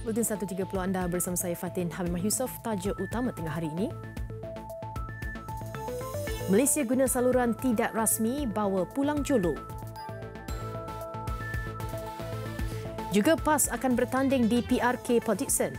Buletin 1.30 anda bersama saya Fatin Hamimah Yusof. Tajuk utama tengah hari ini. Malaysia guna saluran tidak rasmi bawa pulang Jolo. Juga PAS akan bertanding di PRK Port Dickson.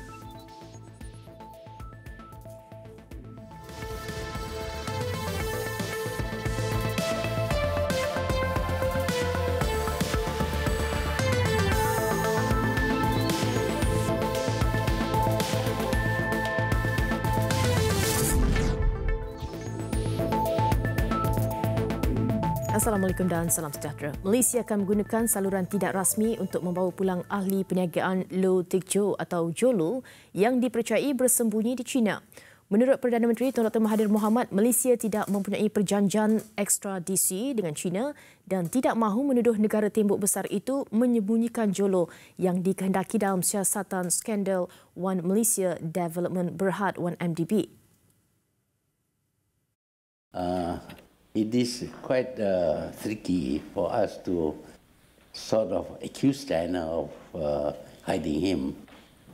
Assalamualaikum dan salam sejahtera. Malaysia akan menggunakan saluran tidak rasmi untuk membawa pulang ahli perniagaan Low Teck Joe atau Jolo yang dipercayai bersembunyi di China. Menurut Perdana Menteri Tun Dr. Mahathir Mohamad, Malaysia tidak mempunyai perjanjian ekstradisi dengan China dan tidak mahu menuduh negara tembok besar itu menyembunyikan Jolo yang dikehendaki dalam siasatan skandal One Malaysia Development Berhad 1MDB. It is quite tricky for us to sort of accuse China of hiding him.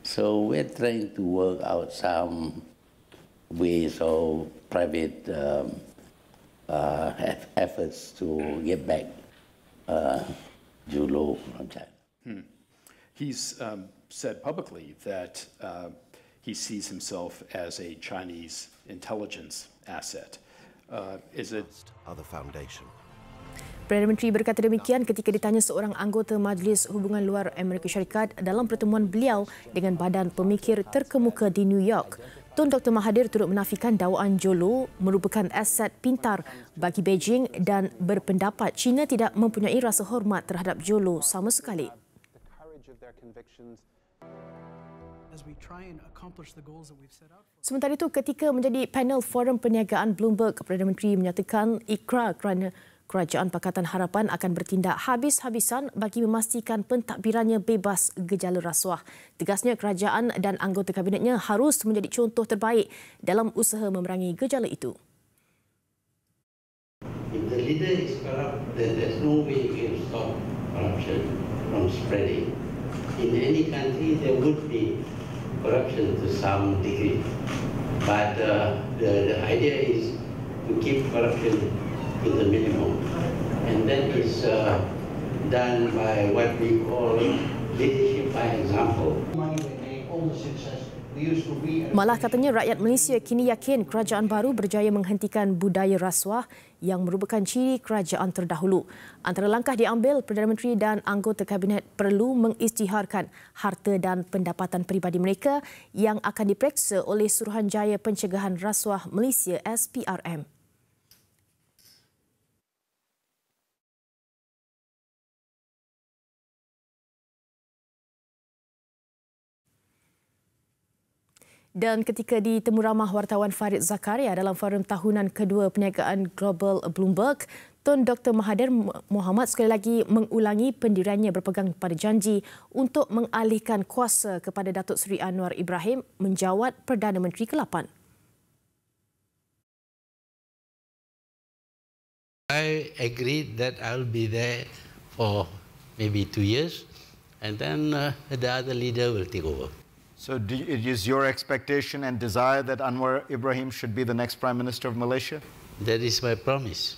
So we're trying to work out some ways of private efforts to get back Jolo from China. He's said publicly that he sees himself as a Chinese intelligence asset. Is it other foundation? Perdana Menteri berkata demikian ketika ditanya seorang anggota Majlis Hubungan Luar Amerika Syarikat dalam pertemuan beliau dengan badan pemikir terkemuka di New York. Tun Dr. Mahathir turut menafikan dakwaan Jolo merupakan aset pintar bagi Beijing dan berpendapat China tidak mempunyai rasa hormat terhadap Jolo sama sekali. Sementara itu, ketika menjadi panel Forum Perniagaan Bloomberg, Perdana Menteri menyatakan ikrar kerana Kerajaan Pakatan Harapan akan bertindak habis-habisan bagi memastikan pentadbirannya bebas gejala rasuah. Tegasnya, kerajaan dan anggota kabinetnya harus menjadi contoh terbaik dalam usaha memerangi gejala itu. If the leader is corrupt, then there's no way we can stop corruption from spreading. In any country, there would be corruption to some degree, but the idea is to keep corruption to the minimum, and that is done by what we call leadership by example. Malah katanya rakyat Malaysia kini yakin kerajaan baru berjaya menghentikan budaya rasuah yang merupakan ciri kerajaan terdahulu. Antara langkah diambil, Perdana Menteri dan anggota Kabinet perlu mengisytiharkan harta dan pendapatan peribadi mereka yang akan diperiksa oleh Suruhanjaya Pencegahan Rasuah Malaysia SPRM. Dan ketika ditemu ramah wartawan Farid Zakaria dalam forum tahunan kedua perniagaan global Bloomberg, Tun Dr. Mahathir Mohamad sekali lagi mengulangi pendiriannya berpegang pada janji untuk mengalihkan kuasa kepada Datuk Seri Anwar Ibrahim menjawat Perdana Menteri ke-8. I agreed that I'll be there for maybe 2 years and then the other leader will take over. So it is your expectation and desire that Anwar Ibrahim should be the next Prime Minister of Malaysia? That is my promise.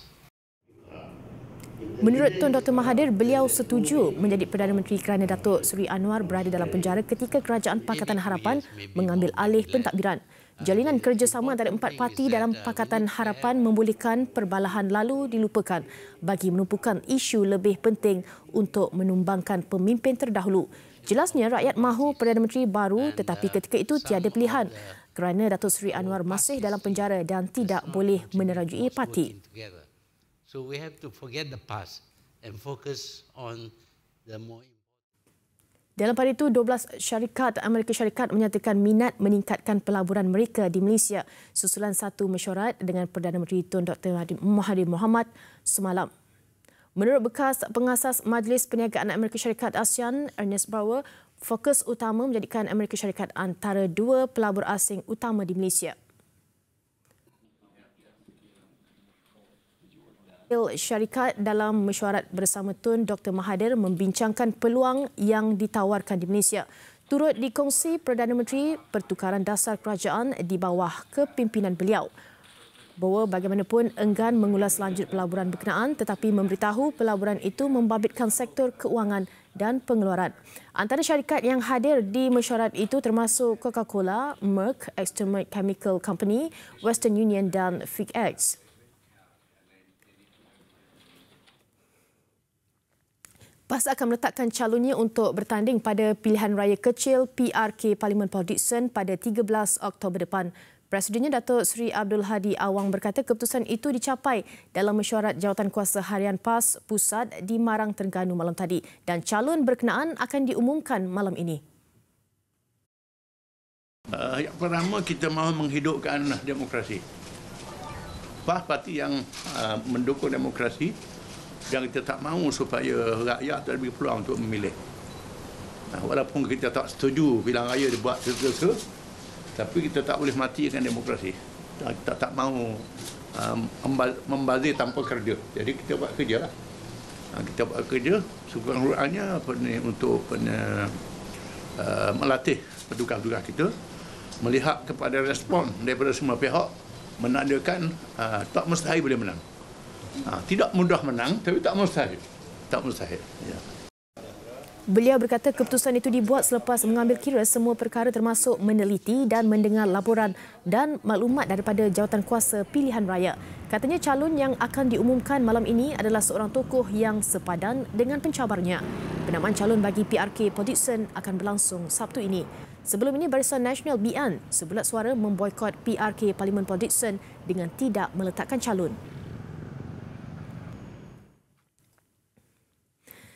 Menurut Tun Dr. Mahathir, beliau setuju menjadi Perdana Menteri kerana Datuk Seri Anwar berada dalam penjara ketika Kerajaan Pakatan Harapan mengambil alih pentadbiran. Jalinan kerjasama antara empat parti dalam Pakatan Harapan membolehkan perbalahan lalu dilupakan bagi menumpukan isu lebih penting untuk menumbangkan pemimpin terdahulu. Jelasnya rakyat mahu Perdana Menteri baru, tetapi ketika itu tiada pilihan kerana Datuk Seri Anwar masih dalam penjara dan tidak boleh menerajui parti. So we have to forget the past and focus on the more. Dalam pada itu, 12 syarikat Amerika Syarikat menyatakan minat meningkatkan pelaburan mereka di Malaysia susulan satu mesyuarat dengan Perdana Menteri Tun Dr. Mahathir Mohamad semalam. Menurut bekas pengasas Majlis Perniagaan Amerika Syarikat ASEAN, Ernest Bauer, fokus utama menjadikan Amerika Syarikat antara dua pelabur asing utama di Malaysia. Syarikat dalam mesyuarat bersama Tun Dr. Mahathir membincangkan peluang yang ditawarkan di Malaysia. turut dikongsi Perdana Menteri pertukaran dasar kerajaan di bawah kepimpinan beliau. Bahawa bagaimanapun enggan mengulas lanjut pelaburan berkenaan tetapi memberitahu pelaburan itu membabitkan sektor keuangan dan pengeluaran. Antara syarikat yang hadir di mesyuarat itu termasuk Coca-Cola, Merck, Extermate Chemical Company, Western Union dan FigX. PAS akan meletakkan calonnya untuk bertanding pada pilihan raya kecil PRK Parlimen Port Dickson pada 13 Oktober depan. Presidennya Datuk Seri Abdul Hadi Awang berkata keputusan itu dicapai dalam mesyuarat Jawatankuasa Harian PAS Pusat di Marang, Terengganu malam tadi dan calon berkenaan akan diumumkan malam ini. Yang pertama, kita mahu menghidupkan demokrasi. PAS parti yang mendukung demokrasi dan kita tak mahu supaya rakyat lebih peluang untuk memilih. Walaupun kita tak setuju pilihan raya dibuat tergesa, tapi kita tak boleh mati dengan demokrasi. Kita tak mahu membazir tanpa kerja. Jadi kita buat kerja lah. Kita buat kerja sekurang-kurangnya untuk melatih petugas-petugas kita, melihat kepada respon daripada semua pihak, menandakan tak mustahil boleh menang. Tidak mudah menang, tapi tak mustahil. Tak mustahil. Ya. Beliau berkata keputusan itu dibuat selepas mengambil kira semua perkara termasuk meneliti dan mendengar laporan dan maklumat daripada Jawatankuasa Pilihan Raya. Katanya calon yang akan diumumkan malam ini adalah seorang tokoh yang sepadan dengan pencabarnya. Penamaan calon bagi PRK Port Dickson akan berlangsung Sabtu ini. Sebelum ini, Barisan Nasional BN sebulat suara memboikot PRK Parlimen Port Dickson dengan tidak meletakkan calon.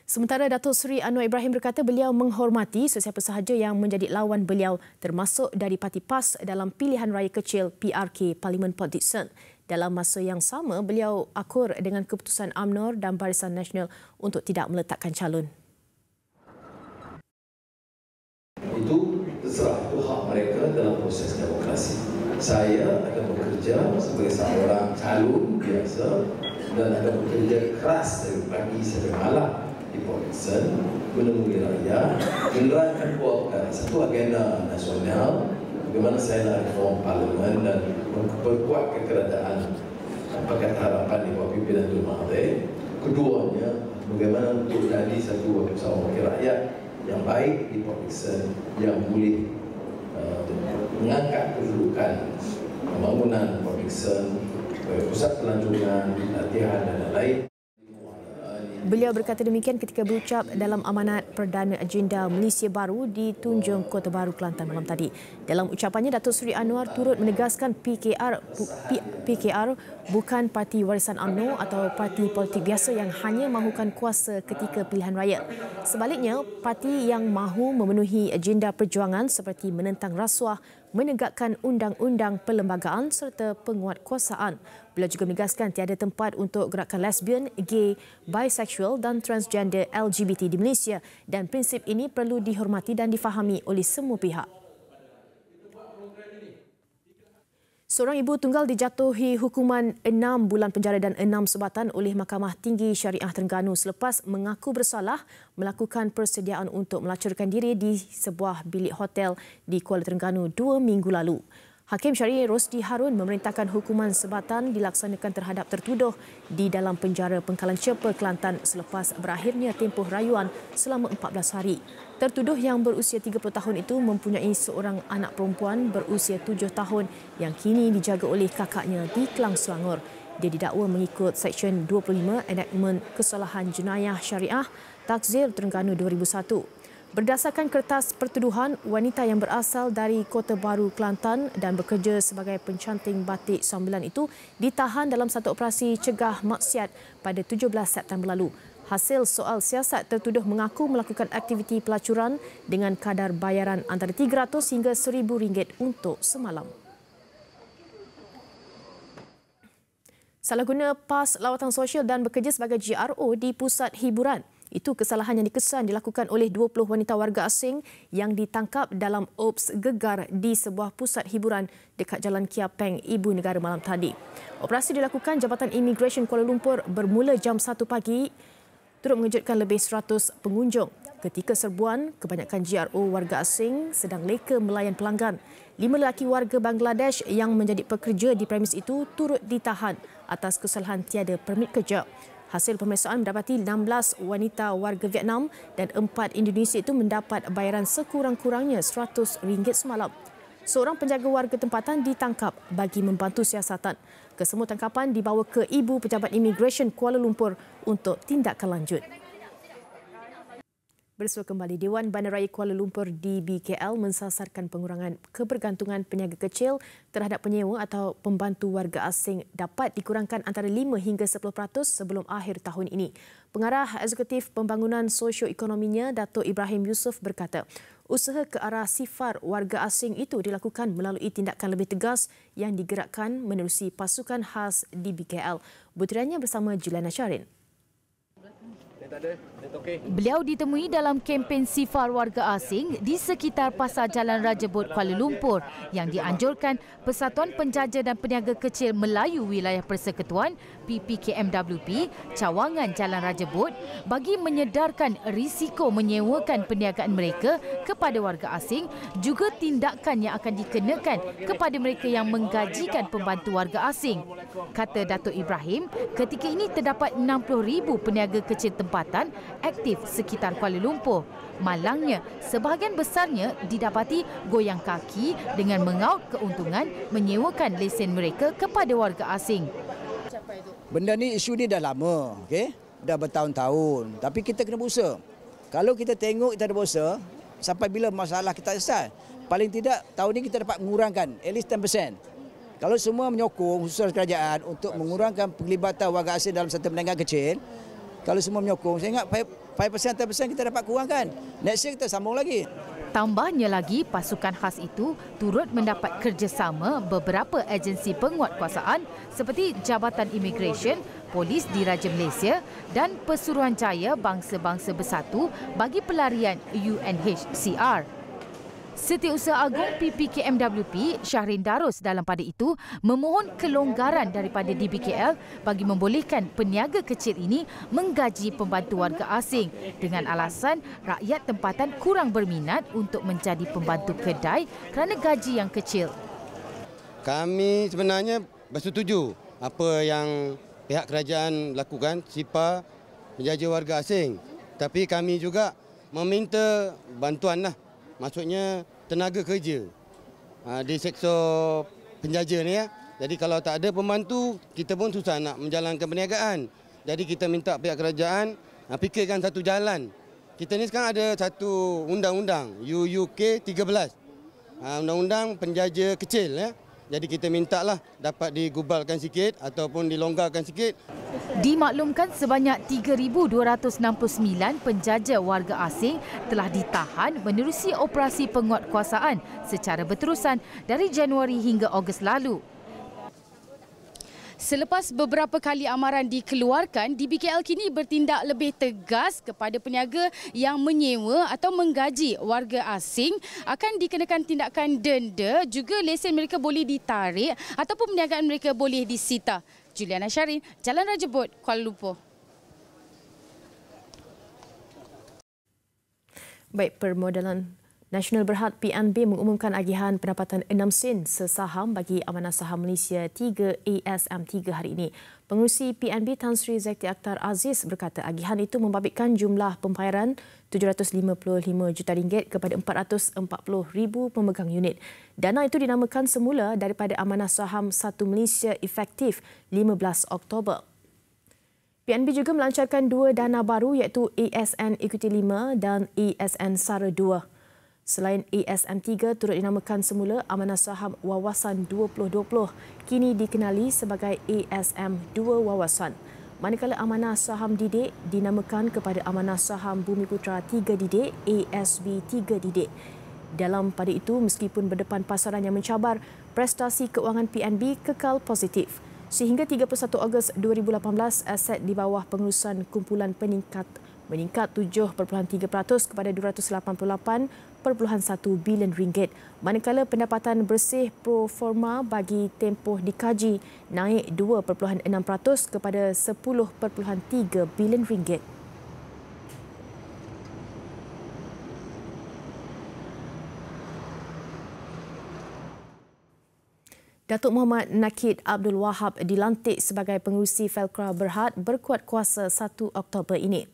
Sementara Datuk Seri Anwar Ibrahim berkata beliau menghormati sesiapa sahaja yang menjadi lawan beliau termasuk dari Parti PAS dalam pilihan raya kecil PRK Parlimen Port Dickson. Dalam masa yang sama, beliau akur dengan keputusan UMNOR dan Barisan Nasional untuk tidak meletakkan calon. Itu terserah, itu hak mereka dalam proses demokrasi. Saya akan bekerja sebagai seorang calon biasa dan akan bekerja keras dari pagi sampai malam di Port Dickson menemui rakyat, menerangkan dua perkara. Satu, agenda nasional, bagaimana saya nak reform parlimen dan memperkuat keberadaan Pakatan Harapan di bawah pimpinan Tun Mahathir. Keduanya, bagaimana untuk jadi satu wakil rakyat yang baik di Port Dickson yang boleh mengangkat kedudukan pembangunan Port Dickson, pusat pelancongan, latihan dan lain-lain. Beliau berkata demikian ketika berucap dalam amanat Perdana Agenda Malaysia Baru di Tunjung Kota Baru, Kelantan malam tadi. Dalam ucapannya, Datuk Seri Anwar turut menegaskan PKR bukan parti warisan UMNO atau parti politik biasa yang hanya mahukan kuasa ketika pilihan raya. Sebaliknya, parti yang mahu memenuhi agenda perjuangan seperti menentang rasuah, menegakkan undang-undang perlembagaan serta penguatkuasaan. Beliau juga menegaskan tiada tempat untuk gerakan lesbian, gay, bisexual dan transgender LGBT di Malaysia dan prinsip ini perlu dihormati dan difahami oleh semua pihak. Seorang ibu tunggal dijatuhi hukuman 6 bulan penjara dan 6 sebatan oleh Mahkamah Tinggi Syariah Terengganu selepas mengaku bersalah melakukan persediaan untuk melacurkan diri di sebuah bilik hotel di Kuala Terengganu 2 minggu lalu. Hakim Syariah Rosdi Harun memerintahkan hukuman sebatan dilaksanakan terhadap tertuduh di dalam penjara Pengkalan Cepa, Kelantan selepas berakhirnya tempoh rayuan selama 14 hari. Tertuduh yang berusia 30 tahun itu mempunyai seorang anak perempuan berusia 7 tahun yang kini dijaga oleh kakaknya di Kelang, Selangor. Dia didakwa mengikut Seksyen 25 Enakmen Kesalahan Jenayah Syariah Takzir Terengganu 2001. Berdasarkan kertas pertuduhan, wanita yang berasal dari Kota Baru, Kelantan dan bekerja sebagai pencanting batik sambilan itu ditahan dalam satu operasi cegah maksiat pada 17 September lalu. Hasil soal siasat, tertuduh mengaku melakukan aktiviti pelacuran dengan kadar bayaran antara RM300 hingga RM1,000 untuk semalam. Salah guna PAS lawatan sosial dan bekerja sebagai GRO di pusat hiburan. Itu kesalahan yang dikesan dilakukan oleh 20 wanita warga asing yang ditangkap dalam ops gegar di sebuah pusat hiburan dekat Jalan Kia Peng, Ibu Negara malam tadi. Operasi dilakukan Jabatan Imigresen Kuala Lumpur bermula jam 1 pagi turut mengejutkan lebih 100 pengunjung. Ketika serbuan, kebanyakan GRO warga asing sedang leka melayan pelanggan. 5 lelaki warga Bangladesh yang menjadi pekerja di premis itu turut ditahan atas kesalahan tiada permit kerja. Hasil pemeriksaan mendapati 16 wanita warga Vietnam dan 4 Indonesia itu mendapat bayaran sekurang-kurangnya RM100 semalam. Seorang penjaga warga tempatan ditangkap bagi membantu siasatan. Kesemua tangkapan dibawa ke Ibu Pejabat Imigresen Kuala Lumpur untuk tindakan lanjut. Bersua kembali, Dewan Bandaraya Kuala Lumpur DBKL mensasarkan pengurangan kebergantungan peniaga kecil terhadap penyewa atau pembantu warga asing dapat dikurangkan antara 5 hingga 10% sebelum akhir tahun ini. Pengarah Eksekutif Pembangunan Sosio-Ekonominya, Dato' Ibrahim Yusof berkata, usaha ke arah sifar warga asing itu dilakukan melalui tindakan lebih tegas yang digerakkan menerusi pasukan khas DBKL. Butirannya bersama Juliana Syarin. Beliau ditemui dalam kempen sifar warga asing di sekitar Pasar Jalan Raja Bot Kuala Lumpur yang dianjurkan Persatuan Penjaja dan Peniaga Kecil Melayu Wilayah Persekutuan PPKMWP cawangan Jalan Raja Bot bagi menyedarkan risiko menyewakan perniagaan mereka kepada warga asing, juga tindakan yang akan dikenakan kepada mereka yang menggajikan pembantu warga asing. Kata Dato' Ibrahim, ketika ini terdapat 60,000 peniaga kecil tempatan aktif sekitar Kuala Lumpur. Malangnya, sebahagian besarnya didapati goyang kaki dengan mengaut keuntungan menyewakan lesen mereka kepada warga asing. Benda ni, isu ni dah lama, okey? Dah bertahun-tahun. Tapi kita kena berusaha. Kalau kita tengok kita ada berusaha, sampai bila masalah kita selesai? Paling tidak tahun ni kita dapat mengurangkan at least 10%. Kalau semua menyokong khusus kerajaan untuk mengurangkan penglibatan warga asing dalam sektor perniagaan kecil, kalau semua menyokong, saya ingat 5%, 10% kita dapat kurangkan. Next year kita sambung lagi. Tambahnya lagi, pasukan khas itu turut mendapat kerjasama beberapa agensi penguatkuasaan seperti Jabatan Imigresen, Polis Diraja Malaysia dan Pesuruhanjaya Bangsa-Bangsa Bersatu bagi pelarian UNHCR. Setiausaha Agung PPKMWP Syahrin Darus dalam pada itu memohon kelonggaran daripada DBKL bagi membolehkan peniaga kecil ini menggaji pembantu warga asing dengan alasan rakyat tempatan kurang berminat untuk menjadi pembantu kedai kerana gaji yang kecil. Kami sebenarnya bersetuju apa yang pihak kerajaan lakukan, sifar menjaja warga asing. Tapi kami juga meminta bantuanlah. Maksudnya tenaga kerja di sektor penjaja ni ya. Jadi kalau tak ada pembantu, kita pun susah nak menjalankan perniagaan. Jadi kita minta pihak kerajaan fikirkan satu jalan. Kita ni sekarang ada satu undang-undang UUK 13. Undang-undang penjaja kecil ya. Jadi kita mintalah dapat digubalkan sikit ataupun dilonggarkan sikit. Dimaklumkan sebanyak 3,269 penjaja warga asing telah ditahan menerusi operasi penguatkuasaan secara berterusan dari Januari hingga Ogos lalu. Selepas beberapa kali amaran dikeluarkan, DBKL kini bertindak lebih tegas kepada peniaga yang menyewa atau menggaji warga asing akan dikenakan tindakan denda, juga lesen mereka boleh ditarik ataupun perniagaan mereka boleh disita. Juliana Syarin, Jalan Raja Bot, Kuala Lumpur. Baik, Permodalan Nasional Berhad PNB mengumumkan agihan pendapatan 6 sen sesaham bagi Amanah Saham Malaysia 3 ASM3 hari ini. Pengerusi PNB Tan Sri Zaki Akhtar Aziz berkata agihan itu membabitkan jumlah pembayaran RM755 juta kepada 440,000 pemegang unit. Dana itu dinamakan semula daripada Amanah Saham 1 Malaysia efektif 15 Oktober. PNB juga melancarkan 2 dana baru iaitu ASN Equity 5 dan ASN Sara 2. Selain ASM3 turut dinamakan semula Amanah Saham Wawasan 2020, kini dikenali sebagai ASM2 Wawasan. Manakala Amanah Saham Didik dinamakan kepada Amanah Saham Bumiputra 3 Didik, ASB3 Didik. Dalam pada itu, meskipun berdepan pasaran yang mencabar, prestasi keuangan PNB kekal positif. Sehingga 31 Ogos 2018, aset di bawah pengurusan kumpulan meningkat 7.3% kepada RM288.1 bilion. Manakala pendapatan bersih pro forma bagi tempoh dikaji naik 2.6% kepada 10.3 bilion ringgit. Datuk Muhammad Nakid Abdul Wahab dilantik sebagai pengerusi Felcra Berhad berkuat kuasa 1 Oktober ini.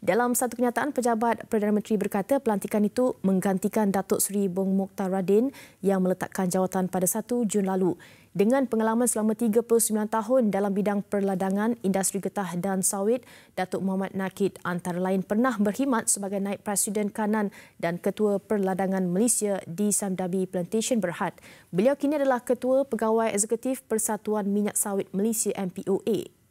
Dalam satu kenyataan, pejabat Perdana Menteri berkata pelantikan itu menggantikan Datuk Seri Bong Mokhtar Radin yang meletakkan jawatan pada 1 Jun lalu. Dengan pengalaman selama 39 tahun dalam bidang perladangan, industri getah dan sawit, Datuk Muhammad Nakid antara lain pernah berkhidmat sebagai Naib Presiden Kanan dan Ketua Perladangan Malaysia di Samdabi Plantation Berhad. Beliau kini adalah Ketua Pegawai Eksekutif Persatuan Minyak Sawit Malaysia MPOA.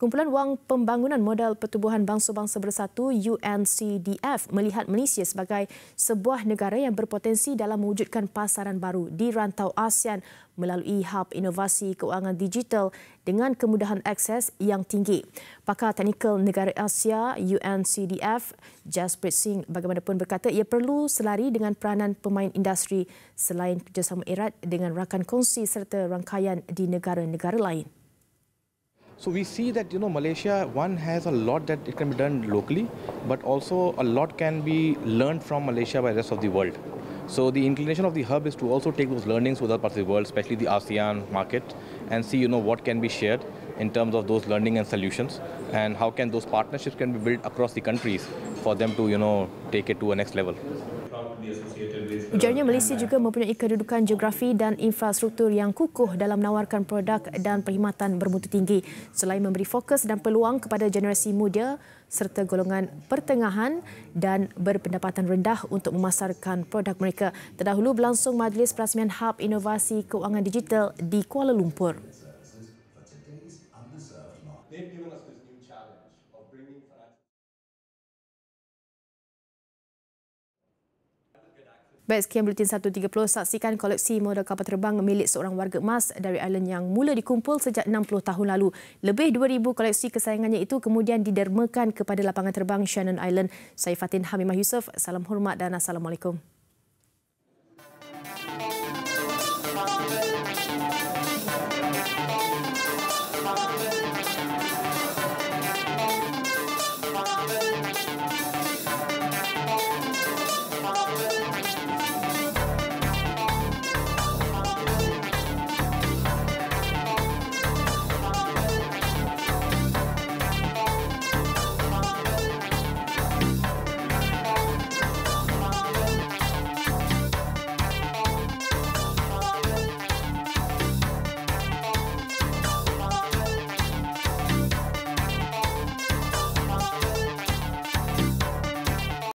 Kumpulan Wang Pembangunan Modal Pertubuhan Bangsa-Bangsa Bersatu UNCDF melihat Malaysia sebagai sebuah negara yang berpotensi dalam mewujudkan pasaran baru di rantau ASEAN melalui hub inovasi keuangan digital dengan kemudahan akses yang tinggi. Pakar Teknikal Negara Asia UNCDF Jasprit Singh bagaimanapun berkata ia perlu selari dengan peranan pemain industri selain kerjasama erat dengan rakan kongsi serta rangkaian di negara-negara lain. So we see that, Malaysia, one, has a lot that it can be done locally, but also a lot can be learned from Malaysia by the rest of the world. So the inclination of the hub is to also take those learnings with other parts of the world, especially the ASEAN market, and see, what can be shared in terms of those learning and solutions, and how can those partnerships can be built across the countries for them to, take it to a next level. Ujarnya Malaysia juga mempunyai kedudukan geografi dan infrastruktur yang kukuh dalam menawarkan produk dan perkhidmatan bermutu tinggi selain memberi fokus dan peluang kepada generasi muda serta golongan pertengahan dan berpendapatan rendah untuk memasarkan produk mereka. Terdahulu berlangsung Majlis Perasmian Hub Inovasi Keuangan Digital di Kuala Lumpur. Baik, sekian Buletin 1.30. Saksikan koleksi model kapal terbang milik seorang warga emas dari Ireland yang mula dikumpul sejak 60 tahun lalu. Lebih 2,000 koleksi kesayangannya itu kemudian didermakan kepada lapangan terbang Shannon Island. Saya Fatin Hamimah Yusof. Salam hormat dan Assalamualaikum.